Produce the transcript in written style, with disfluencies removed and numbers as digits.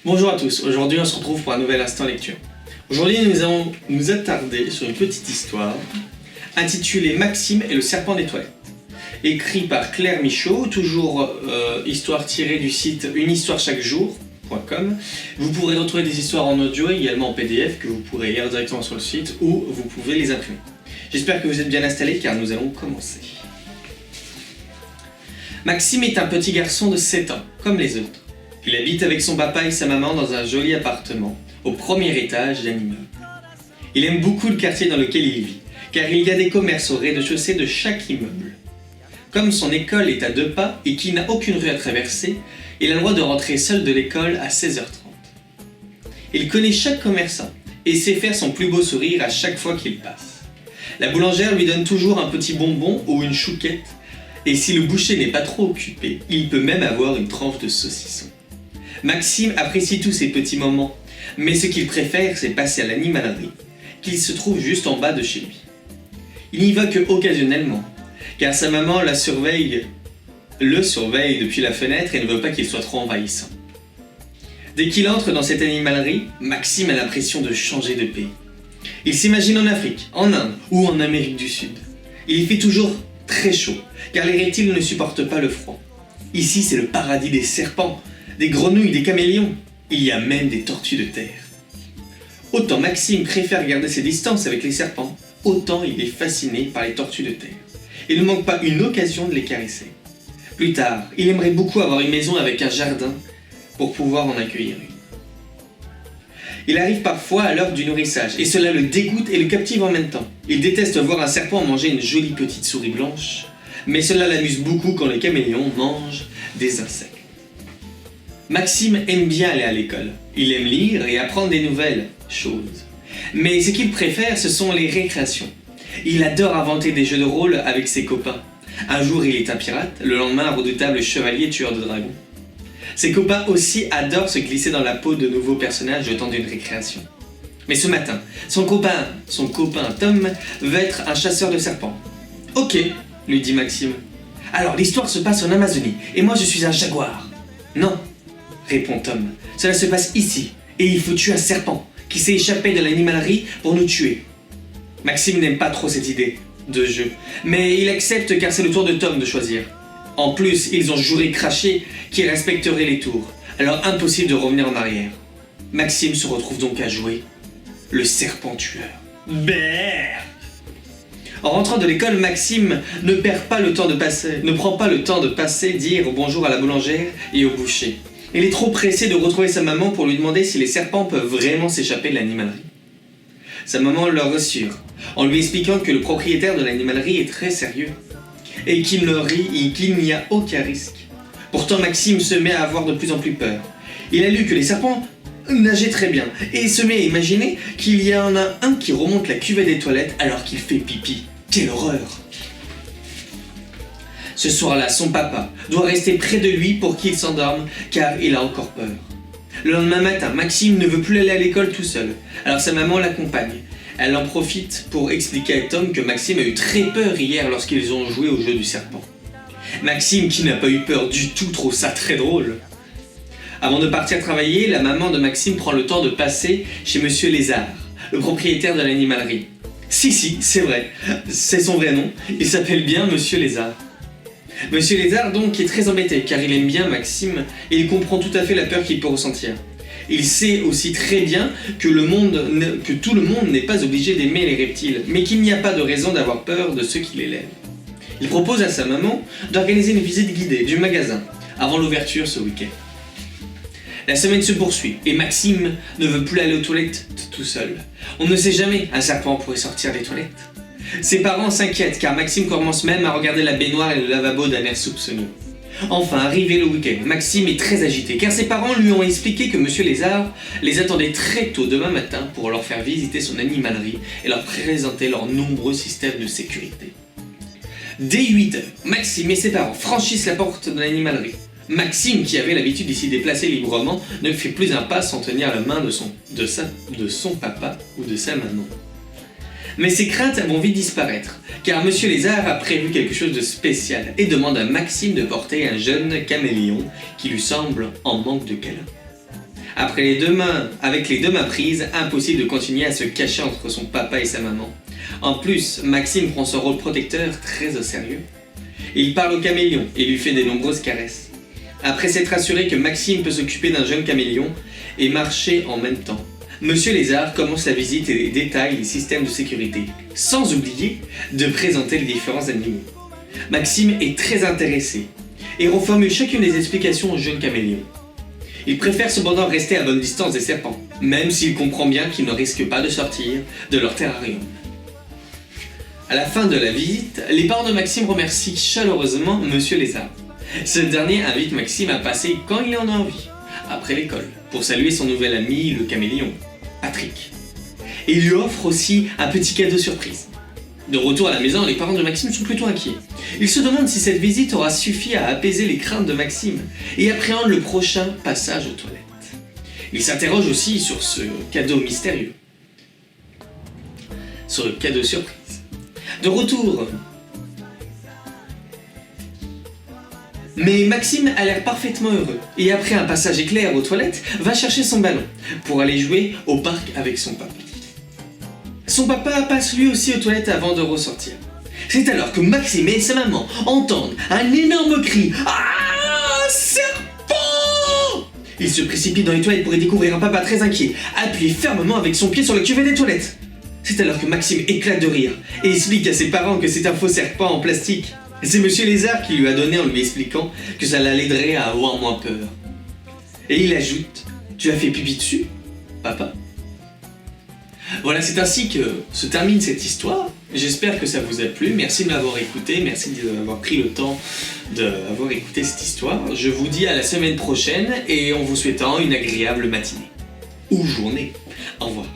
Bonjour à tous, aujourd'hui on se retrouve pour un nouvel instant lecture. Aujourd'hui nous allons nous attarder sur une petite histoire intitulée Maxime et le serpent des toilettes. Écrit par Claire Michaud, toujours histoire tirée du site unehistoirechaquejour.com. Vous pourrez retrouver des histoires en audio et également en PDF que vous pourrez lire directement sur le site ou vous pouvez les imprimer. J'espère que vous êtes bien installés car nous allons commencer. Maxime est un petit garçon de 7 ans, comme les autres. Il habite avec son papa et sa maman dans un joli appartement, au premier étage d'un immeuble. Il aime beaucoup le quartier dans lequel il vit, car il y a des commerces au rez-de-chaussée de chaque immeuble. Comme son école est à 2 pas et qu'il n'a aucune rue à traverser, il a le droit de rentrer seul de l'école à 16h30. Il connaît chaque commerçant et sait faire son plus beau sourire à chaque fois qu'il passe. La boulangère lui donne toujours un petit bonbon ou une chouquette, et si le boucher n'est pas trop occupé, il peut même avoir une tranche de saucisson. Maxime apprécie tous ces petits moments, mais ce qu'il préfère, c'est passer à l'animalerie, qu'il se trouve juste en bas de chez lui. Il n'y va que occasionnellement, car sa maman le surveille depuis la fenêtre et ne veut pas qu'il soit trop envahissant. Dès qu'il entre dans cette animalerie, Maxime a l'impression de changer de pays. Il s'imagine en Afrique, en Inde ou en Amérique du Sud. Il y fait toujours très chaud, car les reptiles ne supportent pas le froid. Ici, c'est le paradis des serpents, des grenouilles, des caméléons. Il y a même des tortues de terre. Autant Maxime préfère garder ses distances avec les serpents, autant il est fasciné par les tortues de terre. Il ne manque pas une occasion de les caresser. Plus tard, il aimerait beaucoup avoir une maison avec un jardin pour pouvoir en accueillir une. Il arrive parfois à l'heure du nourrissage, et cela le dégoûte et le captive en même temps. Il déteste voir un serpent manger une jolie petite souris blanche, mais cela l'amuse beaucoup quand le caméléon mange des insectes. Maxime aime bien aller à l'école. Il aime lire et apprendre des nouvelles choses. Mais ce qu'il préfère, ce sont les récréations. Il adore inventer des jeux de rôle avec ses copains. Un jour, il est un pirate, le lendemain, un redoutable chevalier tueur de dragons. Ses copains aussi adorent se glisser dans la peau de nouveaux personnages le temps d'une récréation. Mais ce matin, son copain Tom veut être un chasseur de serpents. « Ok », lui dit Maxime. « Alors l'histoire se passe en Amazonie, et moi je suis un jaguar. »« Non », répond Tom, « cela se passe ici, et il faut tuer un serpent qui s'est échappé de l'animalerie pour nous tuer. » Maxime n'aime pas trop cette idée de jeu, mais il accepte car c'est le tour de Tom de choisir. En plus, ils ont juré craché qu'ils respecteraient les tours, alors impossible de revenir en arrière. Maxime se retrouve donc à jouer le serpent tueur. Berk. En rentrant de l'école, Maxime ne prend pas le temps de passer dire bonjour à la boulangère et au boucher. Il est trop pressé de retrouver sa maman pour lui demander si les serpents peuvent vraiment s'échapper de l'animalerie. Sa maman le rassure, en lui expliquant que le propriétaire de l'animalerie est très sérieux et qu'il n'y a aucun risque. Pourtant, Maxime se met à avoir de plus en plus peur. Il a lu que les serpents nageaient très bien et se met à imaginer qu'il y en a un qui remonte la cuvette des toilettes alors qu'il fait pipi. Quelle horreur! Ce soir-là, son papa doit rester près de lui pour qu'il s'endorme car il a encore peur. Le lendemain matin, Maxime ne veut plus aller à l'école tout seul, alors sa maman l'accompagne. Elle en profite pour expliquer à Tom que Maxime a eu très peur hier lorsqu'ils ont joué au jeu du serpent. Maxime, qui n'a pas eu peur du tout, trouve ça très drôle. Avant de partir travailler, la maman de Maxime prend le temps de passer chez Monsieur Lézard, le propriétaire de l'animalerie. Si, c'est vrai, c'est son vrai nom, il s'appelle bien Monsieur Lézard. Monsieur Lézard donc est très embêté car il aime bien Maxime et il comprend tout à fait la peur qu'il peut ressentir. Il sait aussi très bien que tout le monde n'est pas obligé d'aimer les reptiles, mais qu'il n'y a pas de raison d'avoir peur de ceux qui les lèvent. Il propose à sa maman d'organiser une visite guidée du magasin avant l'ouverture ce week-end. La semaine se poursuit et Maxime ne veut plus aller aux toilettes tout seul. On ne sait jamais, un serpent pourrait sortir des toilettes. Ses parents s'inquiètent car Maxime commence même à regarder la baignoire et le lavabo d'un air soupçonneux. Enfin, arrivé le week-end, Maxime est très agité car ses parents lui ont expliqué que Monsieur Lézard les attendait très tôt demain matin pour leur faire visiter son animalerie et leur présenter leurs nombreux systèmes de sécurité. Dès 8h, Maxime et ses parents franchissent la porte de l'animalerie. Maxime, qui avait l'habitude d'y s'y déplacer librement, ne fait plus un pas sans tenir la main de son papa ou de sa maman. Mais ses craintes vont vite disparaître, car Monsieur Lézard a prévu quelque chose de spécial et demande à Maxime de porter un jeune caméléon qui lui semble en manque de câlin. Avec les deux mains prises, impossible de continuer à se cacher entre son papa et sa maman. En plus, Maxime prend son rôle protecteur très au sérieux. Il parle au caméléon et lui fait de nombreuses caresses. Après s'être assuré que Maxime peut s'occuper d'un jeune caméléon et marcher en même temps, Monsieur Lézard commence la visite et détaille les systèmes de sécurité, sans oublier de présenter les différents animaux. Maxime est très intéressé et reformule chacune des explications au jeune caméléon. Il préfère cependant rester à bonne distance des serpents, même s'il comprend bien qu'ils ne risquent pas de sortir de leur terrarium. À la fin de la visite, les parents de Maxime remercient chaleureusement Monsieur Lézard. Ce dernier invite Maxime à passer quand il en a envie, après l'école, pour saluer son nouvel ami, le caméléon, Patrick. Et il lui offre aussi un petit cadeau surprise. De retour à la maison, les parents de Maxime sont plutôt inquiets. Ils se demandent si cette visite aura suffi à apaiser les craintes de Maxime et appréhendent le prochain passage aux toilettes. Ils s'interrogent aussi sur ce cadeau mystérieux, sur le cadeau surprise. De retour, mais Maxime a l'air parfaitement heureux et après un passage éclair aux toilettes, va chercher son ballon pour aller jouer au parc avec son papa. Son papa passe lui aussi aux toilettes avant de ressortir. C'est alors que Maxime et sa maman entendent un énorme cri. Ah, serpent! Il se précipite dans les toilettes pour y découvrir un papa très inquiet, appuyé fermement avec son pied sur le cuvet des toilettes. C'est alors que Maxime éclate de rire et explique à ses parents que c'est un faux serpent en plastique. C'est Monsieur Lézard qui lui a donné en lui expliquant que ça l'aiderait à avoir moins peur. Et il ajoute: tu as fait pipi dessus, papa? Voilà, c'est ainsi que se termine cette histoire. J'espère que ça vous a plu. Merci de m'avoir écouté. Merci d'avoir pris le temps d'avoir écouté cette histoire. Je vous dis à la semaine prochaine et en vous souhaitant une agréable matinée. Ou journée. Au revoir.